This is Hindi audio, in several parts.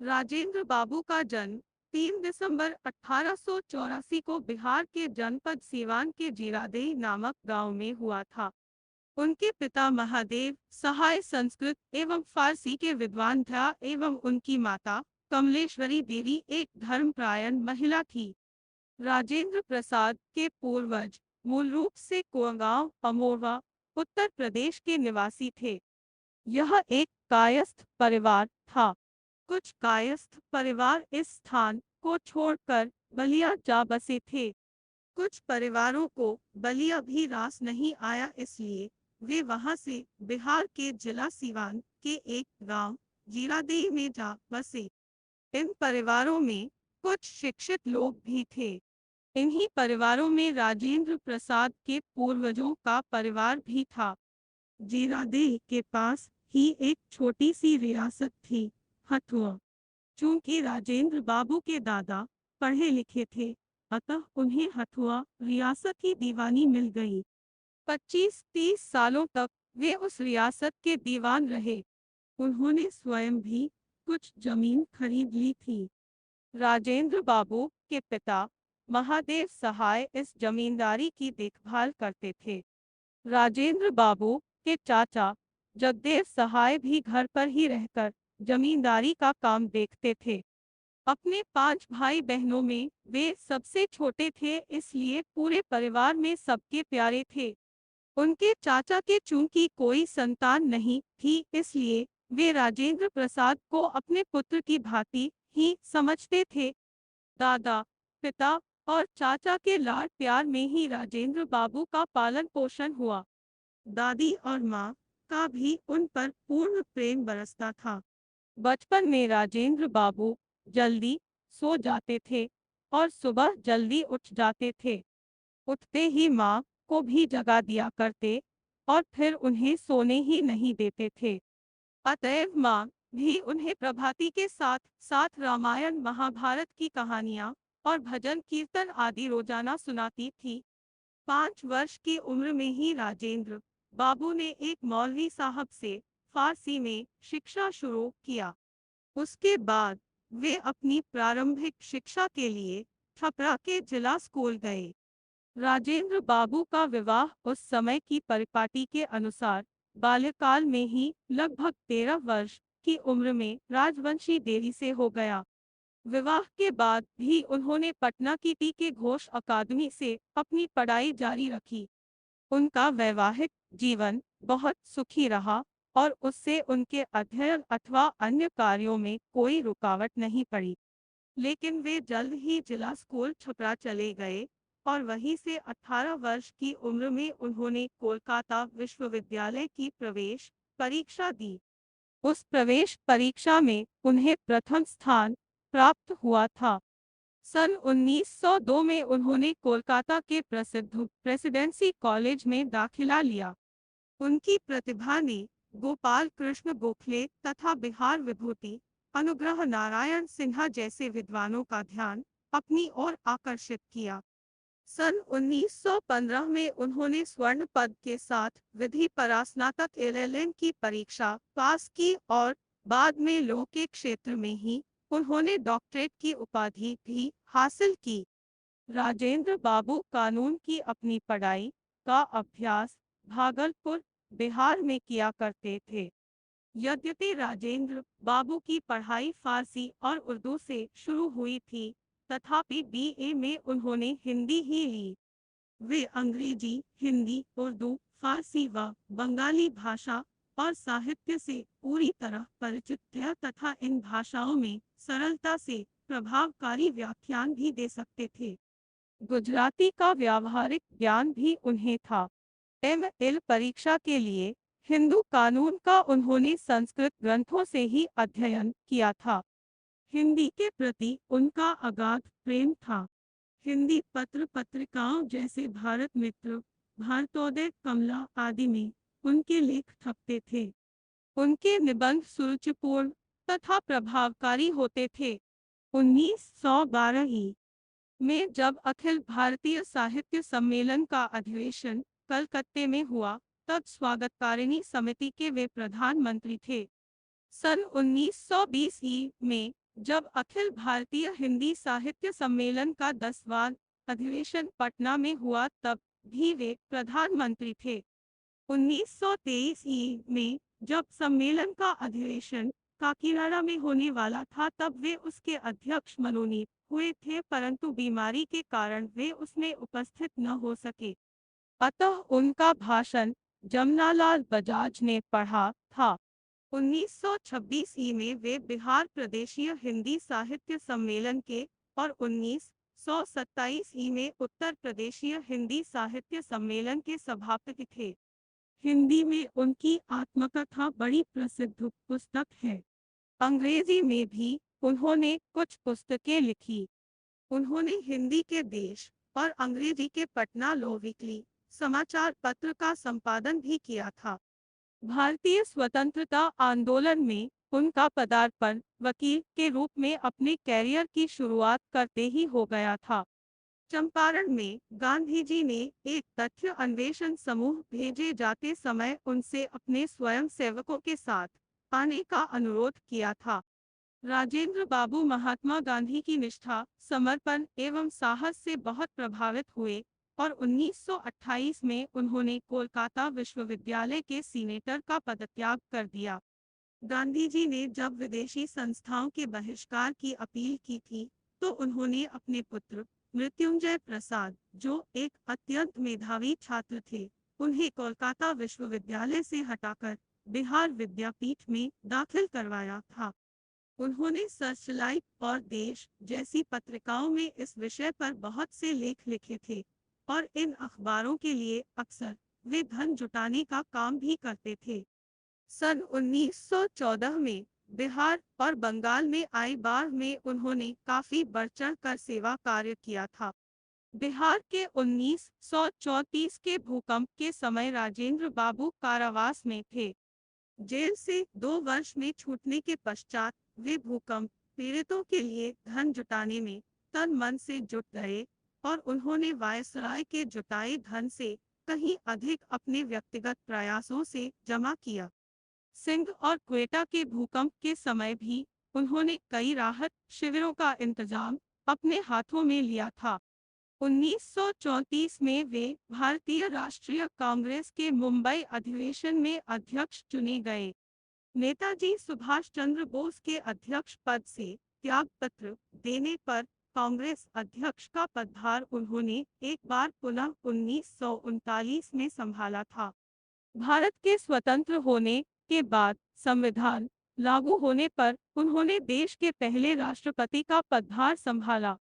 राजेंद्र बाबू का जन्म 3 दिसंबर 1884 को बिहार के जनपद सीवान के जीरादेई नामक गांव में हुआ था। उनके पिता महादेव सहाय संस्कृत एवं फारसी के विद्वान थे एवं उनकी माता कमलेश्वरी देवी एक धर्मपरायण महिला थी। राजेंद्र प्रसाद के पूर्वज मूल रूप से कोंगांव अमोरवा उत्तर प्रदेश के निवासी थे। यह एक कायस्थ परिवार था। कुछ कायस्थ परिवार इस स्थान को छोड़कर बलिया जा बसे थे। कुछ परिवारों को बलिया भी रास नहीं आया, इसलिए वे वहां से बिहार के जिला सीवान के एक गांव जीरादेई में जा बसे। इन परिवारों में कुछ शिक्षित लोग भी थे। इन्हीं परिवारों में राजेंद्र प्रसाद के पूर्वजों का परिवार भी था। जीरादेई के पास ही एक छोटी सी रियासत थी, हथुआ। चूंकि राजेंद्र बाबू के दादा पढ़े लिखे थे, अतः उन्हें हथुआ रियासत की दीवानी मिल गई। 25-30 सालों तक वे उस रियासत के दीवान रहे। उन्होंने स्वयं भी कुछ जमीन खरीद ली थी। राजेंद्र बाबू के पिता महादेव सहाय इस जमींदारी की देखभाल करते थे। राजेंद्र बाबू के चाचा जगदेव सहाय भी घर पर ही रहकर जमींदारी का काम देखते थे। अपने 5 भाई बहनों में वे सबसे छोटे थे, इसलिए पूरे परिवार में सबके प्यारे थे। उनके चाचा के चूंकि कोई संतान नहीं थी, इसलिए वे राजेंद्र प्रसाद को अपने पुत्र की भांति ही समझते थे। दादा, पिता और चाचा के लाड प्यार में ही राजेंद्र बाबू का पालन पोषण हुआ। दादी और माँ का भी उन पर पूर्ण प्रेम बरसता था। बचपन में राजेंद्र बाबू जल्दी सो जाते थे और सुबह जल्दी उठ जाते थे। उठते ही माँ को भी जगा दिया करते और फिर उन्हें सोने ही नहीं देते थे। अतएव माँ भी उन्हें प्रभाती के साथ साथ रामायण महाभारत की कहानियाँ और भजन कीर्तन आदि रोजाना सुनाती थी। 5 वर्ष की उम्र में ही राजेंद्र बाबू ने एक मौलवी साहब से फारसी में शिक्षा शुरू किया। उसके बाद वे अपनी प्रारंभिक शिक्षा के लिए छपरा के जिला स्कूल गए। राजेंद्र बाबू का विवाह उस समय की परिपाटी के अनुसार बाल्यकाल में ही लगभग 13 वर्ष की उम्र में राजवंशी देवी से हो गया। विवाह के बाद भी उन्होंने पटना की टी के घोष अकादमी से अपनी पढ़ाई जारी रखी। उनका वैवाहिक जीवन बहुत सुखी रहा और उससे उनके अध्ययन अथवा अन्य कार्यों में कोई रुकावट नहीं पड़ी। लेकिन वे जल्द ही जिला स्कूल छपरा चले गए और वहीं से 18 वर्ष की उम्र में उन्होंने कोलकाता विश्वविद्यालय की प्रवेश परीक्षा दी। उस प्रवेश परीक्षा में उन्हें प्रथम स्थान प्राप्त हुआ था। सन 1902 में उन्होंने कोलकाता के प्रसिद्ध प्रेसिडेंसी कॉलेज में दाखिला लिया। उनकी प्रतिभा ने गोपाल कृष्ण गोखले तथा बिहार विभूति अनुग्रह नारायण सिन्हा जैसे विद्वानों का ध्यान अपनी ओर आकर्षित किया। सन 1915 में उन्होंने स्वर्ण पद के साथ विधि परास्नातक एलएलएम की परीक्षा पास की और बाद में लॉ के क्षेत्र में ही उन्होंने डॉक्टरेट की उपाधि भी हासिल की। राजेंद्र बाबू कानून की अपनी पढ़ाई का अभ्यास भागलपुर, बिहार में किया करते थे। यद्यपि राजेंद्र बाबू की पढ़ाई फारसी और उर्दू से शुरू हुई थी, तथापि बीए में उन्होंने हिंदी ही ली। वे अंग्रेजी, हिंदी, उर्दू, फारसी व बंगाली भाषा और साहित्य से पूरी तरह परिचित थे तथा इन भाषाओं में सरलता से प्रभावकारी व्याख्यान भी दे सकते थे। गुजराती का व्यावहारिक ज्ञान भी उन्हें था। एमएल परीक्षा के लिए हिंदू कानून का उन्होंने संस्कृत ग्रंथों से ही अध्ययन किया था। हिंदी के प्रति उनका अगाध प्रेम था। हिंदी पत्र पत्रिकाओं जैसे भारत मित्र, भारतोदय, कमला आदि में उनके लेख छपते थे। उनके निबंध सुरुचिपूर्ण तथा प्रभावकारी होते थे। 1912 में जब अखिल भारतीय साहित्य सम्मेलन का अधिवेशन कलकत्ते में हुआ, तब स्वागतकारिणी समिति के वे प्रधानमंत्री थे। सन 1920 में जब अखिल भारतीय हिंदी साहित्य सम्मेलन का 10वां अधिवेशन पटना में हुआ तब भी वे प्रधानमंत्री थे। 1923 में जब सम्मेलन का अधिवेशन काकीनाडा में होने वाला था तब वे उसके अध्यक्ष मनोनीत हुए थे, परंतु बीमारी के कारण वे उसमें उपस्थित न हो सके। अतः उनका भाषण जमनालाल बजाज ने पढ़ा था। 1926 में वे बिहार प्रदेशीय हिंदी साहित्य सम्मेलन के और 1927 में उत्तर प्रदेशीय हिंदी साहित्य सम्मेलन के सभापति थे। हिंदी में उनकी आत्मकथा बड़ी प्रसिद्ध पुस्तक है। अंग्रेजी में भी उन्होंने कुछ पुस्तकें लिखी। उन्होंने हिंदी के देश और अंग्रेजी के पटना लॉ वीकली समाचार पत्र का संपादन भी किया था। भारतीय स्वतंत्रता आंदोलन में उनका पदार्पण वकील के रूप में अपने कैरियर की शुरुआत करते ही हो गया था। चंपारण में गांधी जी ने एक तथ्य अन्वेषण समूह भेजे जाते समय उनसे अपने स्वयं सेवकों के साथ आने का अनुरोध किया था। राजेंद्र बाबू महात्मा गांधी की निष्ठा, समर्पण एवं साहस से बहुत प्रभावित हुए और 1928 में उन्होंने कोलकाता विश्वविद्यालय के सीनेटर का पदत्याग कर दिया। गांधी जी ने जब विदेशी संस्थाओं के बहिष्कार की अपील की थी, तो उन्होंने अपने पुत्र मृत्युंजय प्रसाद, जो एक अत्यंत मेधावी छात्र थे, उन्हें कोलकाता विश्वविद्यालय से हटाकर बिहार विद्यापीठ में दाखिल करवाया था। उन्होंने सर्चलाइट और देश जैसी पत्रिकाओं में इस विषय पर बहुत से लेख लिखे थे और इन अखबारों के लिए अक्सर वे धन जुटाने का काम भी करते थे। सन 1914 में बिहार और बंगाल में आई बाढ़ में उन्होंने काफी बढ़-चढ़ कर सेवा कार्य किया था। बिहार के 1934 के भूकंप के समय राजेंद्र बाबू कारावास में थे। जेल से 2 वर्ष में छूटने के पश्चात वे भूकंप पीड़ितों के लिए धन जुटाने में तन मन से जुट गए और उन्होंने वायसराय के जुटाए धन से कहीं अधिक अपने व्यक्तिगत प्रयासों से जमा किया। सिंध और क्वेटा के भूकंप के समय भी उन्होंने कई राहत शिविरों का इंतजाम अपने हाथों में लिया था। 1934 में वे भारतीय राष्ट्रीय कांग्रेस के मुंबई अधिवेशन में अध्यक्ष चुने गए। नेताजी सुभाष चंद्र बोस के अध्यक्ष पद से त्याग पत्र देने पर कांग्रेस अध्यक्ष का पदभार उन्होंने एक बार पुनः 1939 में संभाला था। भारत के स्वतंत्र होने के बाद संविधान लागू होने पर उन्होंने देश के पहले राष्ट्रपति का पदभार संभाला।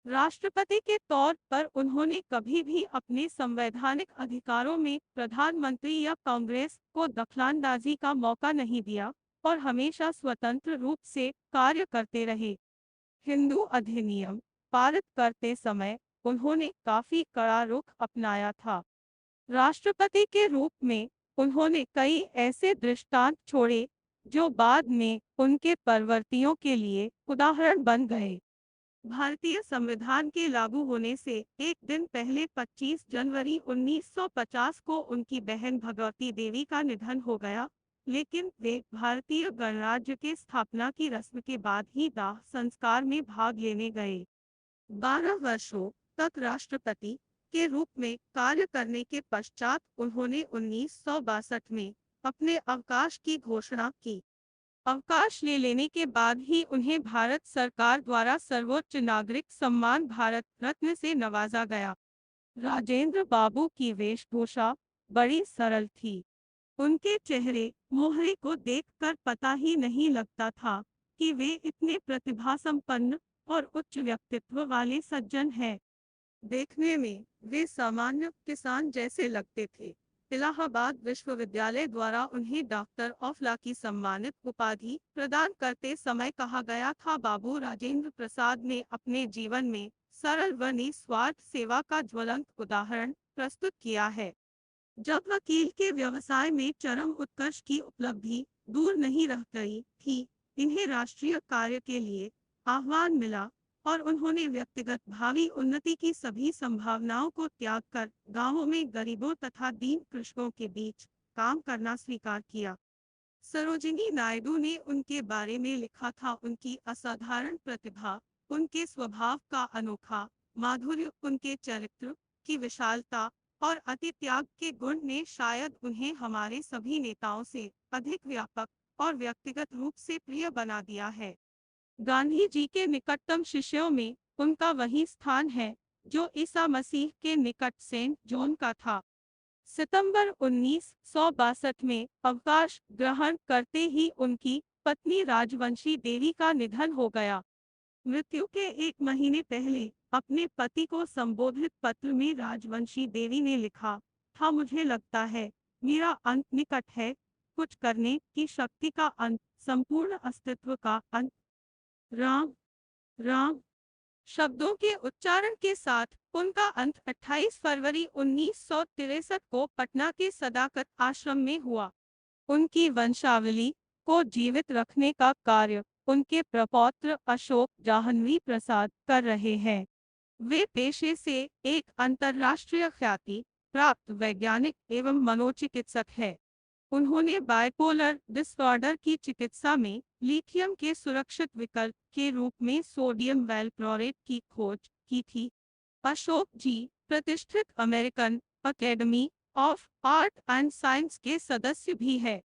राष्ट्रपति के तौर पर उन्होंने कभी भी अपने संवैधानिक अधिकारों में प्रधानमंत्री या कांग्रेस को दखलंदाजी का मौका नहीं दिया और हमेशा स्वतंत्र रूप से कार्य करते रहे। हिंदू अधिनियम पारित करते समय उन्होंने काफी कड़ा रुख अपनाया था। राष्ट्रपति के रूप में उन्होंने कई ऐसे दृष्टांत छोड़े जो बाद में उनके परवर्तियों के लिए उदाहरण बन गए। भारतीय संविधान के लागू होने से एक दिन पहले 25 जनवरी 1950 को उनकी बहन भगवती देवी का निधन हो गया, लेकिन वे भारतीय गणराज्य के स्थापना की रस्म के बाद ही दाह संस्कार में भाग लेने गए। 12 वर्षों तक राष्ट्रपति के रूप में कार्य करने के पश्चात उन्होंने 1962 में अपने अवकाश की घोषणा की। अवकाश लेने के बाद ही उन्हें भारत सरकार द्वारा सर्वोच्च नागरिक सम्मान भारत रत्न से नवाजा गया। राजेंद्र बाबू की वेशभूषा बड़ी सरल थी। उनके चेहरे मोहरे को देखकर पता ही नहीं लगता था कि वे इतने प्रतिभा संपन्न और उच्च व्यक्तित्व वाले सज्जन हैं। देखने में वे सामान्य किसान जैसे लगते थे। इलाहाबाद विश्वविद्यालय द्वारा उन्हें डॉक्टर ऑफ लॉ की सम्मानित उपाधि प्रदान करते समय कहा गया था, बाबू राजेंद्र प्रसाद ने अपने जीवन में सरल व निस्वार्थ सेवा का ज्वलंत उदाहरण प्रस्तुत किया है। जब वकील के व्यवसाय में चरम उत्कर्ष की उपलब्धि दूर नहीं रह गई थी, इन्हें राष्ट्रीय कार्य के लिए आह्वान मिला और उन्होंने व्यक्तिगत भावी उन्नति की सभी संभावनाओं को त्याग कर गांवों में गरीबों तथा दीन कृषकों के बीच काम करना स्वीकार किया। सरोजिनी नायडू ने उनके बारे में लिखा था, उनकी असाधारण प्रतिभा, उनके स्वभाव का अनोखा माधुर्य, उनके चरित्र की विशालता और अति त्याग के गुण ने शायद उन्हें हमारे सभी नेताओं से अधिक व्यापक और व्यक्तिगत रूप से प्रिय बना दिया है। गांधी जी के निकटतम शिष्यों में उनका वही स्थान है जो ईसा मसीह के निकट सेंट जॉन का था। सितंबर 1962 में अवकाश ग्रहण करते ही उनकी पत्नी राजवंशी देवी का निधन हो गया। मृत्यु के एक महीने पहले अपने पति को संबोधित पत्र में राजवंशी देवी ने लिखा था, मुझे लगता है मेरा अंत निकट है, कुछ करने की शक्ति का अंत, संपूर्ण अस्तित्व का अंत। राम राम शब्दों के उच्चारण के साथ उनका अंत 28 फरवरी 1963 को पटना के सदाकत आश्रम में हुआ। उनकी वंशावली को जीवित रखने का कार्य उनके प्रपौत्र अशोक जाह्नवी प्रसाद कर रहे हैं। वे पेशे से एक अंतर्राष्ट्रीय ख्याति प्राप्त वैज्ञानिक एवं मनोचिकित्सक हैं। उन्होंने बाइपोलर डिसऑर्डर की चिकित्सा में लिथियम के सुरक्षित विकल्प के रूप में सोडियम वैलप्रोरेट की खोज की थी। अशोक जी प्रतिष्ठित American academy of art and science के सदस्य भी है।